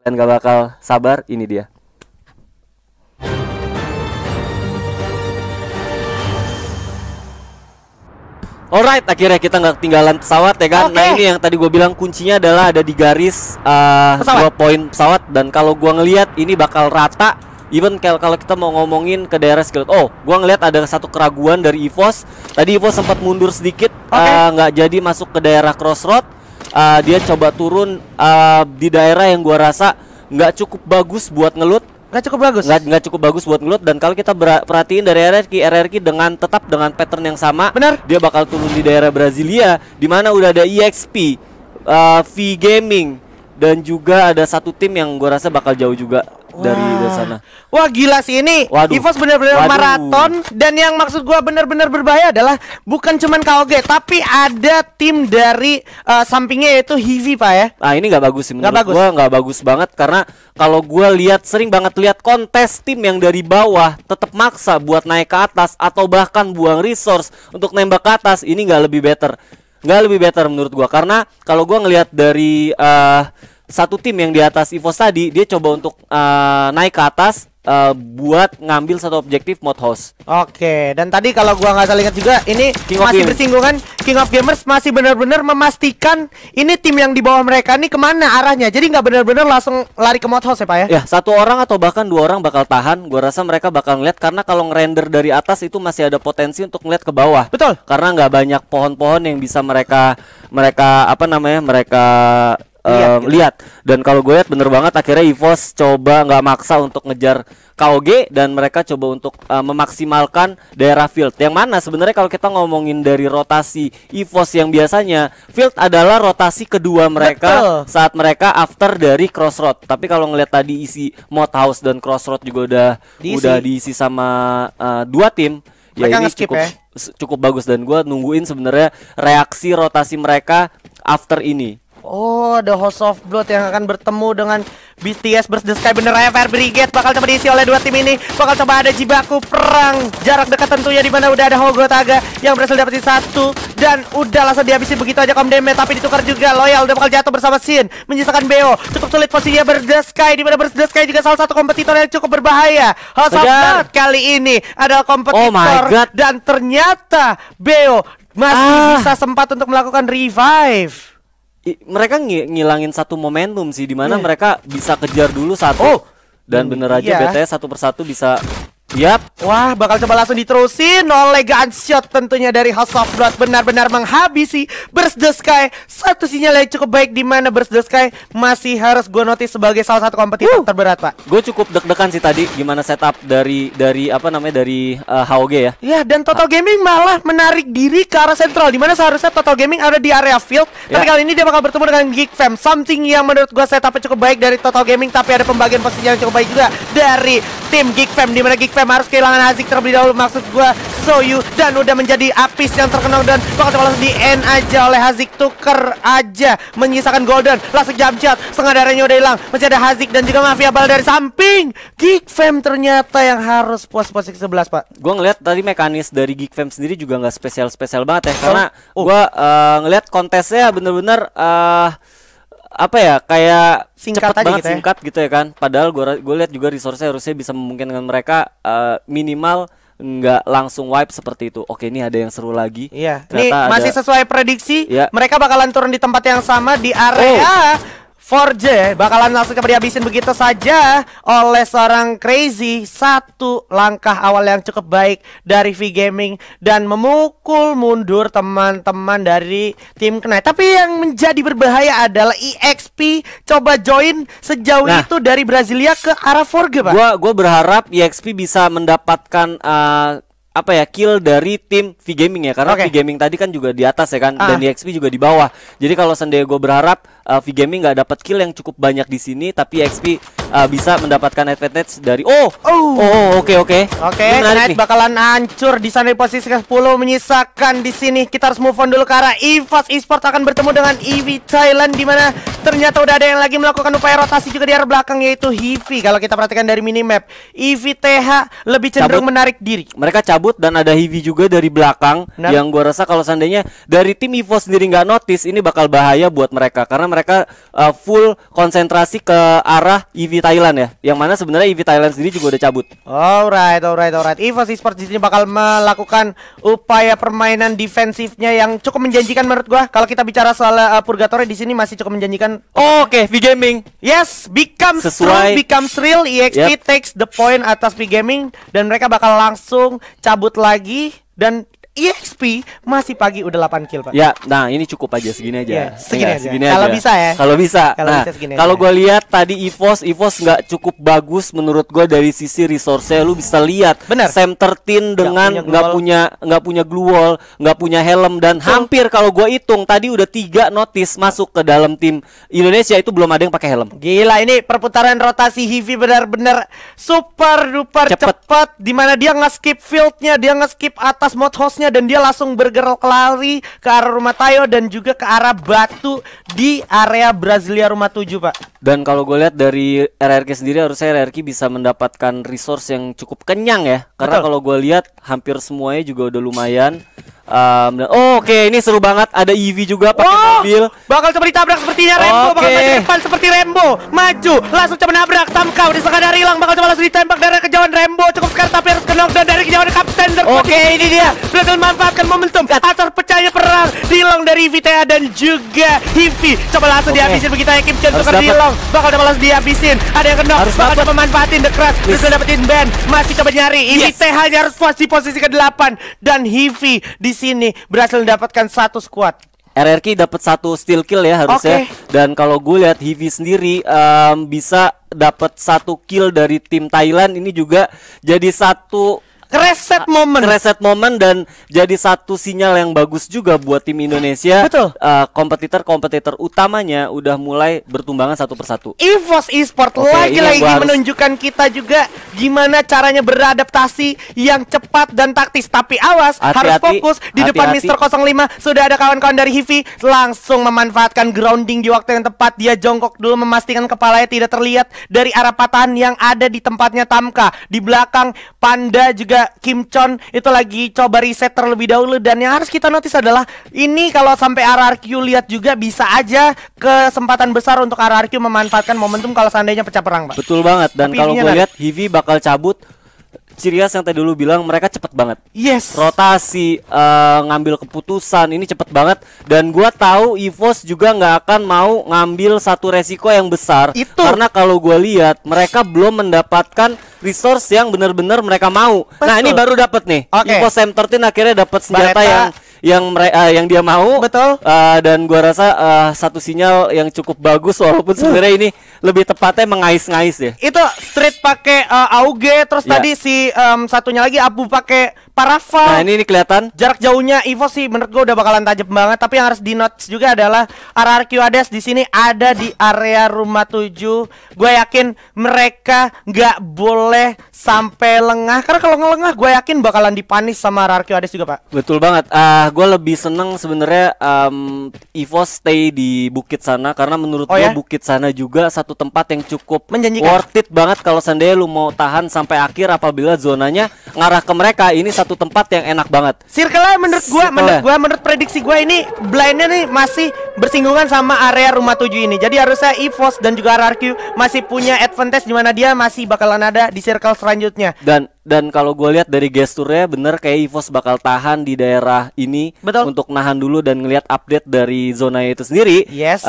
Dan gak bakal sabar, ini dia. Alright, akhirnya kita nggak ketinggalan pesawat ya kan. Nah ini yang tadi gue bilang kuncinya adalah ada di garis 2 poin pesawat. Dan kalau gue ngelihat ini bakal rata. Even kalau kita mau ngomongin ke daerah skill. Oh, gue ngelihat ada satu keraguan dari EVOS. Tadi EVOS sempat mundur sedikit, nggak jadi masuk ke daerah crossroad. Dia coba turun di daerah yang gue rasa nggak cukup bagus buat ngelut. Nggak cukup bagus? Nggak cukup bagus buat ngelut. Dan kalau kita perhatiin dari RRQ tetap dengan pattern yang sama. Benar. Dia bakal turun di daerah Brasilia, di mana udah ada EXP, V Gaming, dan juga ada satu tim yang gue rasa bakal jauh juga dari sana. Wah gila sih ini. EVOS bener-bener maraton. Dan yang maksud gua bener-bener berbahaya adalah bukan cuman KOG, tapi ada tim dari sampingnya yaitu Hivi Pak ya. Nah ini nggak bagus sih menurut gua, nggak bagus banget. Karena kalau gua sering banget lihat kontes tim yang dari bawah tetap maksa buat naik ke atas atau bahkan buang resource untuk nembak ke atas. Ini nggak lebih better menurut gua. Karena kalau gua ngelihat dari satu tim yang di atas EVOS tadi, dia coba untuk naik ke atas buat ngambil satu objektif mod house. Oke, dan tadi kalau gua nggak salah ingat juga, ini masih bersinggungan. King of Gamers masih benar-benar memastikan ini tim yang di bawah mereka nih kemana arahnya. Jadi nggak benar-benar langsung lari ke mod house ya Pak ya? Ya, satu orang atau bahkan 2 orang bakal tahan. Gua rasa mereka bakal ngeliat, karena kalau ngerender dari atas itu masih ada potensi untuk ngeliat ke bawah. Betul. Karena nggak banyak pohon-pohon yang bisa mereka lihat. Dan kalau gue lihat bener banget, akhirnya EVOS coba nggak maksa untuk ngejar KOG, dan mereka coba untuk memaksimalkan daerah field. Yang mana sebenarnya kalau kita ngomongin dari rotasi EVOS yang biasanya, field adalah rotasi kedua mereka. Betul. Saat mereka after dari crossroad. Tapi kalau ngeliat tadi isi mod house dan crossroad juga udah diisi sama 2 tim. Ya ini cukup bagus, dan gue nungguin sebenarnya reaksi rotasi mereka after ini. Oh, The House of Blood yang akan bertemu dengan BTS Burst the Sky. Bener ya, Fire Brigade bakal coba diisi oleh 2 tim ini. Bakal coba ada jibaku perang jarak dekat tentunya, di mana udah ada Hogotaga yang berhasil dapetin 1 dan udah langsung dihabisin begitu aja Komdeme. Tapi ditukar juga, Loyal udah bakal jatuh bersama Sin, menyisakan Beo. Cukup sulit posisinya Burst the Sky, di mana Burst the Sky juga salah satu kompetitor yang cukup berbahaya. House of Blood kali ini adalah kompetitor, dan ternyata Beo masih bisa sempat untuk melakukan revive. Mereka ngilangin satu momentum sih, dimana mereka bisa kejar dulu satu, dan bener aja BTS satu persatu bisa. Wah, bakal coba langsung diterusin oleh gunshot tentunya dari House of Blood, benar-benar menghabisi Burst the Sky. Satu sinyal yang cukup baik, di mana Burst the Sky masih harus gue notice sebagai salah satu kompetitor terberat Pak. Gue cukup deg-degan sih tadi gimana setup dari HOG ya. Ya, dan Total Gaming malah menarik diri ke arah sentral, di mana seharusnya Total Gaming ada di area field. Tapi kali ini dia bakal bertemu dengan Geek Fam. Something yang menurut gue setupnya cukup baik dari Total Gaming, tapi ada pembagian posisi yang cukup baik juga dari tim Geek Fam, di mana Geek Fam harus kehilangan Hazik terlebih dahulu, maksud gua Soyu, dan udah menjadi Apis yang terkenal, dan bakal langsung di-end aja oleh Hazik. Tuker aja, menyisakan Golden, langsung jump shot, setengah darahnya udah hilang. Masih ada Hazik dan juga Mafia Bal dari samping. Geek Fam ternyata yang harus posisi 11 Pak. Gua ngeliat tadi mekanis dari Geek Fam sendiri juga nggak spesial banget ya, karena gua ngeliat kontesnya bener-bener kayak singkat banget gitu singkat gitu ya kan. Padahal gue lihat juga resource-nya harusnya bisa memungkinkan mereka minimal nggak langsung wipe seperti itu. Oke, ini ada yang seru lagi. Iya. Ini masih sesuai prediksi. Mereka bakalan turun di tempat yang sama di area 4J, bakalan langsung coba dihabisin begitu saja oleh seorang Crazy. Satu langkah awal yang cukup baik dari V Gaming dan memukul mundur teman-teman dari tim Knight. Tapi yang menjadi berbahaya adalah EXP coba join sejauh itu dari Brasilia ke arah Forge Pak. Gua berharap EXP bisa mendapatkan kill dari tim V Gaming ya, karena V Gaming tadi kan juga di atas ya kan, dan EXP juga di bawah. Jadi kalau seandainya gue berharap V Gaming nggak dapat kill yang cukup banyak di sini, tapi EXP bisa mendapatkan advantage dari oke. Knight bakalan hancur di sana di posisi ke-10, menyisakan di sini. Kita harus move on dulu ke arah EVOS Esports akan bertemu dengan EV Thailand, di mana ternyata udah ada yang lagi melakukan upaya rotasi juga di arah belakang, yaitu Hivi. Kalau kita perhatikan dari minimap, EVTH lebih cenderung menarik diri. Mereka cabut dan ada Hivi juga dari belakang. Yang gua rasa kalau seandainya dari tim EVOS sendiri nggak notice, ini bakal bahaya buat mereka karena mereka full konsentrasi ke arah EV Thailand ya. Yang mana sebenarnya EV Thailand sendiri juga udah cabut. Alright. EVOS Esports di sini bakal melakukan upaya permainan defensifnya yang cukup menjanjikan menurut gua. Kalau kita bicara soal Purgatory di sini masih cukup menjanjikan. Oke, V-Gaming. Yes, becomes strong, becomes real. EXP takes the point atas V-Gaming dan mereka bakal langsung cabut lagi. Dan EXP masih pagi udah 8 kill, Pak. Ya, nah ini cukup aja segini aja. Segini aja. Kalau bisa ya. Kalau bisa. Nah, kalau gue lihat tadi EVOS nggak cukup bagus menurut gue dari sisi resource-nya. Lu bisa lihat Sam 13 dengan nggak punya glue wall, nggak punya helm, dan hampir kalau gue hitung tadi udah 3 notice masuk ke dalam tim Indonesia itu belum ada yang pakai helm. Gila, ini perputaran rotasi Hivi benar-benar super duper cepat, dimana dia nge-skip fieldnya, dia nge-skip atas mod host, dan dia langsung bergerak lari ke arah rumah Tayo dan juga ke arah batu di area Brasilia rumah 7, Pak. Dan kalau gue lihat dari RRQ sendiri, harusnya RRQ bisa mendapatkan resource yang cukup kenyang ya. Karena kalau gue lihat hampir semuanya juga udah lumayan. Oke, ini seru banget. Ada EV juga pakai mobil. Bakal coba ditabrak sepertinya Rembo. Bakal maju ke depan seperti Rembo. Maju, langsung coba nabrak. Tamkau di sekadar hilang. Bakal coba langsung ditembak dari kejauhan Rembo. Cukup sekali tapi harus ke knockdown dari kejauhan Kapten. Oke, ini dia. Berhasil memanfaatkan momentum atas pecahnya perang. Dilong dari VTA dan juga Hivi. Coba langsung dihabisin begitu ya Kim Chen untuk Dilong. Bakal coba langsung dihabisin. Ada yang kena. Bakal coba manfaatin The Crash. Bisa dapetin ban. Masih coba nyari. VTA hanya harus posisi ke-8 dan Hivi di sini berhasil mendapatkan 1 squad. RRQ dapat 1 steal kill ya harusnya. Dan kalau gue lihat Hivi sendiri bisa dapat 1 kill dari tim Thailand, ini juga jadi satu reset moment dan jadi satu sinyal yang bagus juga buat tim Indonesia. Betul. Kompetitor utamanya udah mulai bertumbangan satu persatu. EVOS Esports lagi-lagi menunjukkan kita juga gimana caranya beradaptasi yang cepat dan taktis. Tapi awas, harus fokus di depan Mr. 05. Sudah ada kawan-kawan dari Hivi langsung memanfaatkan grounding di waktu yang tepat. Dia jongkok dulu memastikan kepalanya tidak terlihat dari arah patahan yang ada di tempatnya Tamka. Di belakang Panda juga Kim Chon itu lagi coba reset terlebih dahulu. Dan yang harus kita notice adalah ini kalau sampai RRQ lihat juga bisa aja kesempatan besar untuk RRQ memanfaatkan momentum kalau seandainya pecah perang, Pak. Betul banget. Dan kalau gue lihat Hivi bakal cabut. Cirias yang tadi dulu bilang mereka cepet banget. Yes. Rotasi, ngambil keputusan ini cepet banget. Dan gua tahu EVOS juga nggak akan mau ngambil satu resiko yang besar. Karena kalau gua lihat mereka belum mendapatkan resource yang benar-benar mereka mau. Betul. Nah ini baru dapat nih. EVOS M13 akhirnya dapat senjata yang dia mau. Betul. Dan gua rasa satu sinyal yang cukup bagus, walaupun sebenarnya ini lebih tepatnya mengais-ngais ya. Itu Street pakai Auge, terus tadi si satunya lagi Abu pakai Parafal. Nah ini kelihatan jarak jauhnya EVOS sih menurut gue udah bakalan tajam banget. Tapi yang harus di notes juga adalah RRQ Hades di sini ada di area rumah 7. Gue yakin mereka nggak boleh sampai lengah, karena kalau ngelengah gue yakin bakalan dipanis sama RRQ Hades juga, Pak. Betul banget. Gue lebih seneng sebenarnya EVOS stay di bukit sana, karena menurut gue bukit sana juga satu tempat yang cukup menjanjikan, worth it banget kalau seandainya lu mau tahan sampai akhir apabila zonanya ngarah ke mereka. Ini satu tempat yang enak banget. Circle-nya menurut prediksi gue ini blindnya nih masih bersinggungan sama area rumah 7 ini. Jadi harusnya EVOS dan juga RRQ masih punya advantage di mana dia masih bakalan ada di circle selanjutnya. Dan kalau gue lihat dari gesturnya bener kayak EVOS bakal tahan di daerah ini. Betul. Untuk nahan dulu dan ngelihat update dari zona itu sendiri. Yes.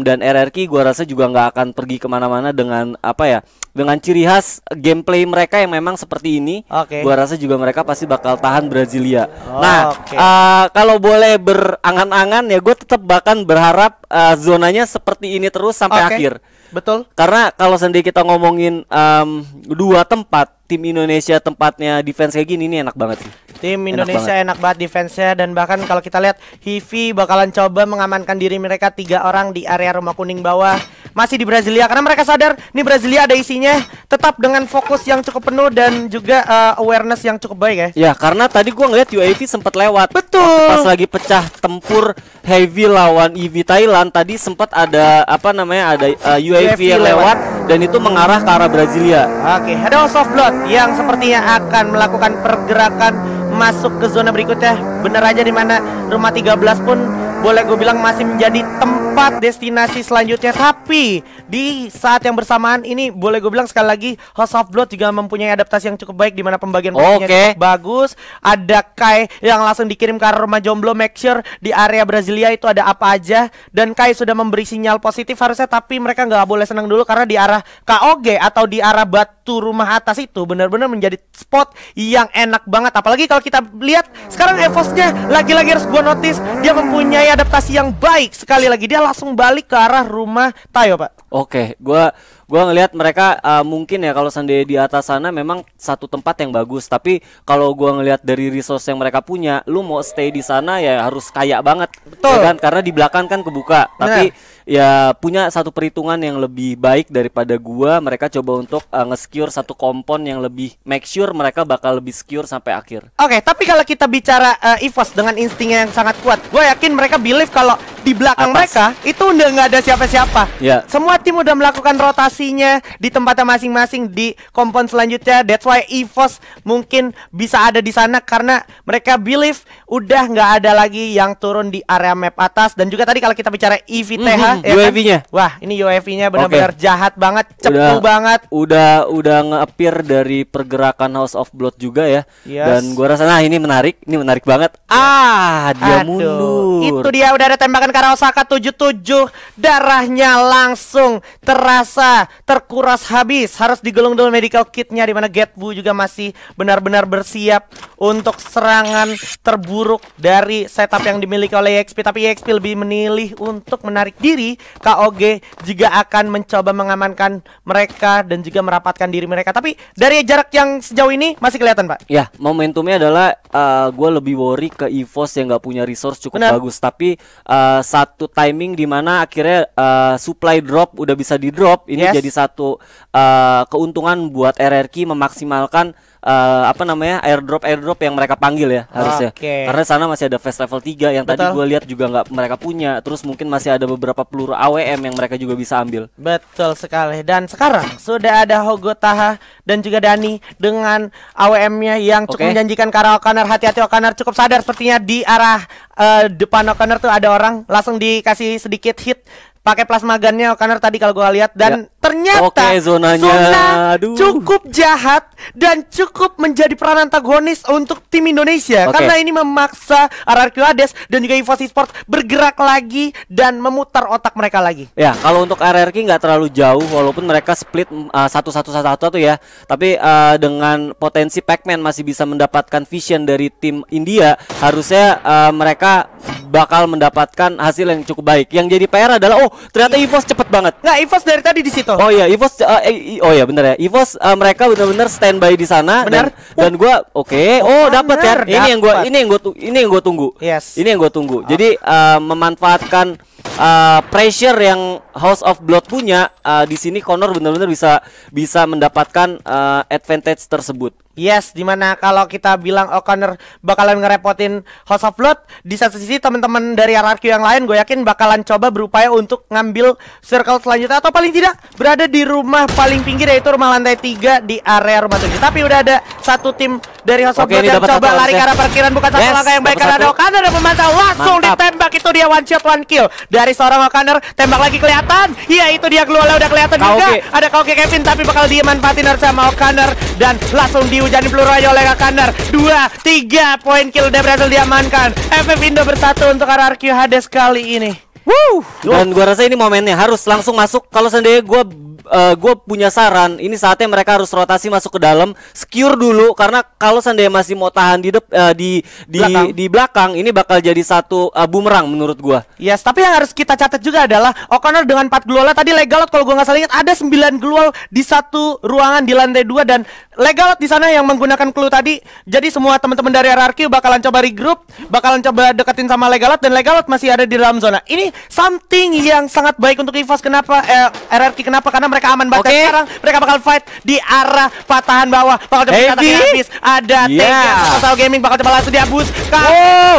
Dan RRQ gue rasa juga nggak akan pergi kemana-mana dengan dengan ciri khas gameplay mereka yang memang seperti ini. Gue rasa juga mereka pasti bakal tahan Brasilia. Kalau boleh berangan-angan ya gue tetap bahkan berharap zonanya seperti ini terus sampai akhir. Betul. Karena kalau sendiri kita ngomongin dua tempat, tim Indonesia tempatnya defense kayak gini, ini enak banget sih. Tim Indonesia enak banget defense-nya. Dan bahkan kalau kita lihat Hivi bakalan coba mengamankan diri mereka 3 orang di area rumah kuning bawah. masih di Brasilia karena mereka sadar nih Brasilia ada isinya, tetap dengan fokus yang cukup penuh dan juga awareness yang cukup baik ya. Ya, karena tadi gua ngeliat UAV sempat lewat. Betul. Pas lagi pecah tempur Heavy lawan EV Thailand tadi sempat ada apa namanya ada UAV yang lewat dan itu mengarah ke arah Brasilia. Oke, ada House of Blood yang sepertinya akan melakukan pergerakan masuk ke zona berikutnya. Bener aja di mana rumah 13 pun boleh gue bilang masih menjadi tempat destinasi selanjutnya. Tapi di saat yang bersamaan ini boleh gue bilang sekali lagi House of Blood juga mempunyai adaptasi yang cukup baik di mana pembagian posisinya cukup bagus. Ada Kai yang langsung dikirim ke arah rumah jomblo, make sure di area Brasilia itu ada apa aja. Dan Kai sudah memberi sinyal positif harusnya, tapi mereka nggak boleh senang dulu karena di arah KOG atau di arah batu rumah atas itu benar-benar menjadi spot yang enak banget. Apalagi kalau kita lihat sekarang Evosnya lagi-lagi harus gua notice dia mempunyai adaptasi yang baik. Sekali lagi dia langsung balik ke arah rumah Tayo, Pak. Oke, gua ngelihat mereka mungkin ya kalau seandainya di atas sana memang satu tempat yang bagus, tapi kalau gua ngelihat dari resource yang mereka punya, lu mau stay di sana ya harus kaya banget. Betul. Ya kan? Karena di belakang kan kebuka. Tapi ya punya satu perhitungan yang lebih baik daripada gua. Mereka coba untuk nge-secure satu kompon yang lebih make sure mereka bakal lebih secure sampai akhir. Oke, tapi kalau kita bicara EVOS dengan instingnya yang sangat kuat, gue yakin mereka believe kalau di belakang mereka itu udah nggak ada siapa-siapa. Ya. Semua tim udah melakukan rotasinya di tempatnya masing-masing di kompon selanjutnya. That's why EVOS mungkin bisa ada di sana karena mereka believe udah nggak ada lagi yang turun di area map atas. Dan juga tadi kalau kita bicara EVTH, ya UAV-nya. kan? Wah, ini UAV-nya benar-benar jahat banget, cepu banget. Udah nge-appear dari pergerakan House of Blood juga ya. Dan gua rasa nah ini menarik banget. Dia mundur. Itu dia udah ada tembakan ke arah Osaka 77. Darahnya langsung terasa terkuras habis. Harus digulung dulu medical kitnya, di mana Getbu juga masih benar-benar bersiap untuk serangan terburuk dari setup yang dimiliki oleh EXP. Tapi EXP lebih memilih untuk menarik diri. KOG juga akan mencoba mengamankan mereka dan juga merapatkan diri mereka. Tapi dari jarak yang sejauh ini masih kelihatan, Pak. Ya, momentumnya adalah gue lebih worry ke EVOS yang nggak punya resource cukup bagus. Tapi satu timing di mana akhirnya supply drop udah bisa di drop. Ini jadi satu keuntungan buat RRQ memaksimalkan airdrop yang mereka panggil ya harusnya. Karena sana masih ada fast level 3 yang tadi gue lihat juga nggak mereka punya. Terus mungkin masih ada beberapa peluru AWM yang mereka juga bisa ambil. Betul sekali. Dan sekarang sudah ada Hogo Taha dan juga Dani dengan AWM-nya yang cukup menjanjikan ke arah O'Connor. Hati-hati, O'Connor cukup sadar sepertinya di arah depan O'Connor tuh ada orang. Langsung dikasih sedikit hit pakai plasma gunnya O'Connor tadi kalau gue lihat. Dan ternyata zona cukup jahat dan cukup menjadi peran antagonis untuk tim Indonesia. Karena ini memaksa RRQ Hades dan juga EVOS Esports bergerak lagi dan memutar otak mereka lagi. Ya, kalau untuk RRQ nggak terlalu jauh walaupun mereka split 1-1-1-1 tuh ya. Tapi dengan potensi Pac-Man masih bisa mendapatkan vision dari tim India, harusnya mereka bakal mendapatkan hasil yang cukup baik. Yang jadi PR adalah ternyata EVOS cepet banget. Nggak, EVOS dari tadi di situ. Oh iya, EVOS bener ya. EVOS mereka benar-benar standby di sana. Benar. Dan gua dapat ya. Ini yang gua tunggu. Ini yang gua tunggu. Jadi memanfaatkan pressure yang House of Blood punya, di sini Connor benar-benar bisa mendapatkan advantage tersebut. Yes, dimana kalau kita bilang O'Connor bakalan ngerepotin House of Blood, di satu sisi teman-teman dari RRQ yang lain gue yakin bakalan coba berupaya untuk ngambil circle selanjutnya atau paling tidak berada di rumah paling pinggir, yaitu rumah lantai 3 di area rumah 7. Tapi udah ada satu tim dari House of Blood yang coba lari ke arah parkiran, bukan satu langkah yang baik karena ada O'Connor yang memantau, langsung ditembak. Itu dia one shot one kill dari seorang O'Connor. Tembak lagi kelihatan, iya itu dia Gluala udah kelihatan juga. Ada KOG Kevin tapi bakal dimanfaatin sama O'Connor dan langsung dihujani peluru aja oleh O'Connor. 2-3 poin kill udah berhasil diamankan. FF Indo bersatu untuk RRQ Hades kali ini. Dan gua rasa ini momennya harus langsung masuk. Kalau seandainya gua gue punya saran. Ini saatnya mereka harus rotasi masuk ke dalam, secure dulu, karena kalau seandainya masih mau tahan di belakang, ini bakal jadi satu bumerang menurut gue. Yes, tapi yang harus kita catat juga adalah O'Connor dengan 4 gluolnya tadi Legalot, kalau gue nggak salah ingat ada 9 gluol di satu ruangan di lantai 2, dan Legalot di sana yang menggunakan clue tadi. Jadi semua teman-teman dari RRQ bakalan coba regroup, bakalan coba deketin sama Legalot, dan Legalot masih ada di dalam zona. Ini something yang sangat baik untuk EVOS. Kenapa RRQ? Kenapa? Karena mereka aman banget. Sekarang mereka bakal fight di arah patahan bawah. Bakal coba dikatakan habis. Ada Total Gaming bakal coba langsung diabus.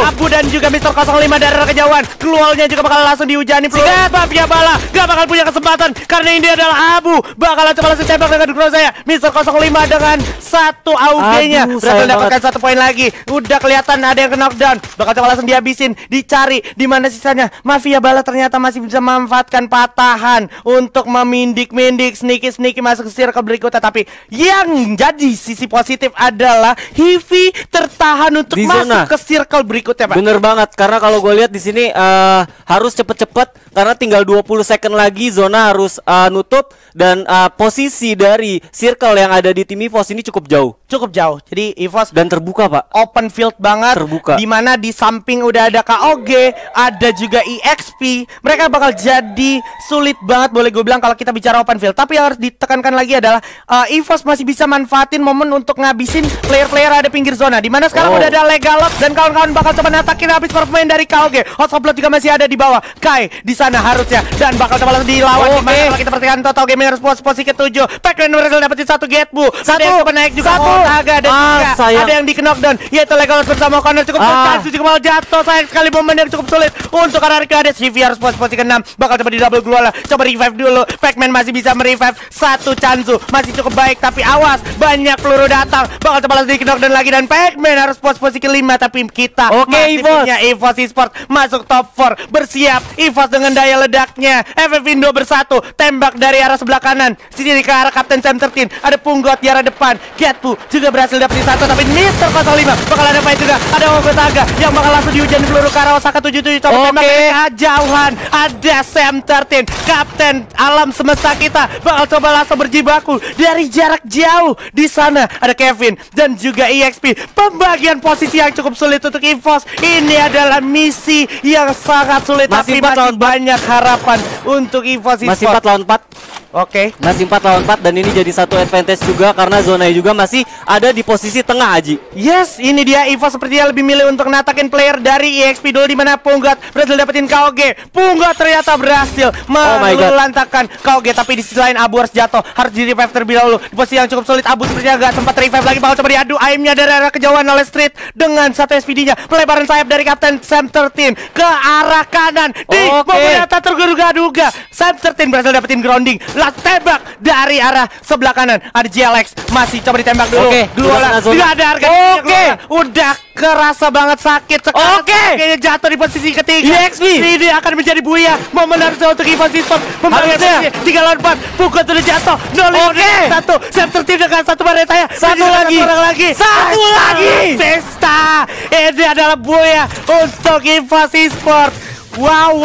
Abu dan juga Mr. 05 dari arah kejauhan. Keluarnya juga bakal langsung dihujani. Mafia Bala gak bakal punya kesempatan karena ini adalah Abu. Bakalan coba langsung tembak dengan cross saya. Mr. 05 dengan satu AUG-nya berhasil mendapatkan 1 poin lagi. Udah kelihatan ada yang ke knockdown. Bakal coba langsung dihabisin. Dicari di mana sisanya. Mafia Bala ternyata masih bisa memanfaatkan patahan untuk memindik-mindik, sneaky masuk ke circle berikutnya. Tapi yang jadi sisi positif adalah Hivi tertahan untuk masuk ke circle berikutnya, Pak. Bener banget, karena kalau gue lihat di sini harus cepet-cepet karena tinggal 20 second lagi zona harus nutup, dan posisi dari circle yang ada di tim EVOS ini cukup jauh. Jadi EVOS dan terbuka, Pak. Open field banget. Terbuka. Dimana di samping udah ada KOG, ada juga EXP. Mereka bakal jadi sulit banget boleh gue bilang kalau kita bicara open field. Tapi yang harus ditekankan lagi adalah EVOS masih bisa manfaatin momen untuk ngabisin player-player ada pinggir zona. Dimana sekarang udah ada Legalot dan kawan-kawan bakal coba natakin habis pemain dari KOG. House of Blood juga masih ada di bawah. Kai di sana harusnya dan bakal coba langsung dilawan. Dimana kalau kita perhatikan Total Gaming harus posisi ke-7. Pac-Man berhasil dapetin 1 Getbu. Ada yang coba naik juga Otaga, dan juga ada yang di knockdown yaitu Legalot bersama O'Connor. Cukup bercansi juga malah jatuh. Sayang sekali momen yang cukup sulit untuk RRQ. Ada CV harus posisi ke-6. Bakal coba di double gluala. Coba revive dulu. Pac-Man masih bisa merevive. 1 Chanzu masih cukup baik, tapi awas banyak peluru datang. Bakal coba langsung di knockdown lagi dan Pac-Man harus posisi ke-5. Tapi kita masih punya EVOS Esports masuk top 4. Bersiap EVOS dengan daya ledaknya. FF Indo bersatu. Tembak dari arah sebelah kanan. Sini ke arah Kapten Sam 13. Ada Punggot di arah depan. Getpu juga berhasil dapetin 1, tapi Mr. 05 bakal ada fight juga. Ada Ogotaga yang bakal langsung dihujani peluru ke arah Osaka 77. Coba tembak dari kejauhan. Ada Sam 13, Kapten alam semesta kita, bakal coba langsung berjibaku dari jarak jauh. Di sana ada Kevin dan juga EXP. Pembagian posisi yang cukup sulit untuk EVOS. Ini adalah misi yang sangat sulit, tapi masih banyak harapan untuk EVOS Esports. Masih 4 lawan 4. Masih 4 lawan 4, dan ini jadi satu advantage juga karena zona juga masih ada di posisi tengah, Aji. Yes, ini dia EVOS sepertinya lebih milih untuk natakin player dari EXP dulu, dimana Punggat berhasil dapetin KOG. Punggat ternyata berhasil melantakan KOG, tapi di sisi lain Abu harus jatuh, harus di revive terlebih dahulu. Di posisi yang cukup sulit, Abu sepertinya gak sempat revive lagi. Bakal coba diadu aimnya dari arah kejauhan oleh Street dengan 1 SPD-nya. Pelebaran sayap dari Kapten Sam 13 ke arah kanan. Di momen yang tak terduga-duga, Sam 13 berhasil dapetin grounding. Last tembak dari arah sebelah kanan. Ada GLX masih coba ditembak dulu. Gluola tidak ada harga. Udah kerasa banget sakit sekarang. Kayaknya jatuh di posisi ketiga. EXP ini akan menjadi buaya. Momen harusnya untuk EVOS Esports. Pembagian 3 lawan 4. Pukul sudah jatuh. 0-1. Sam 13 dengan 1 barret saya. Satu lagi. Pesta. Ini adalah buaya untuk EVOS Esports. Wow.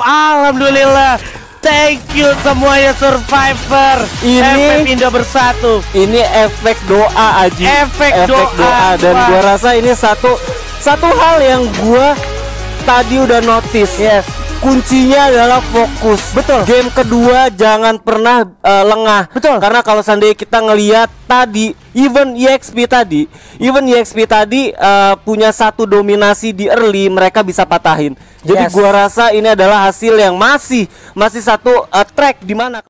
Alhamdulillah. Thank you semuanya Survivor. FF Indo bersatu. Ini efek doa, Aji. Efek doa. Dan gua rasa ini satu hal yang gua tadi udah notice. Yes. Kuncinya adalah fokus. Betul. Game kedua jangan pernah lengah. Betul. Karena kalau seandainya kita ngelihat tadi, even EXP tadi punya satu dominasi di early, mereka bisa patahin. Jadi gua rasa ini adalah hasil yang masih satu track di mana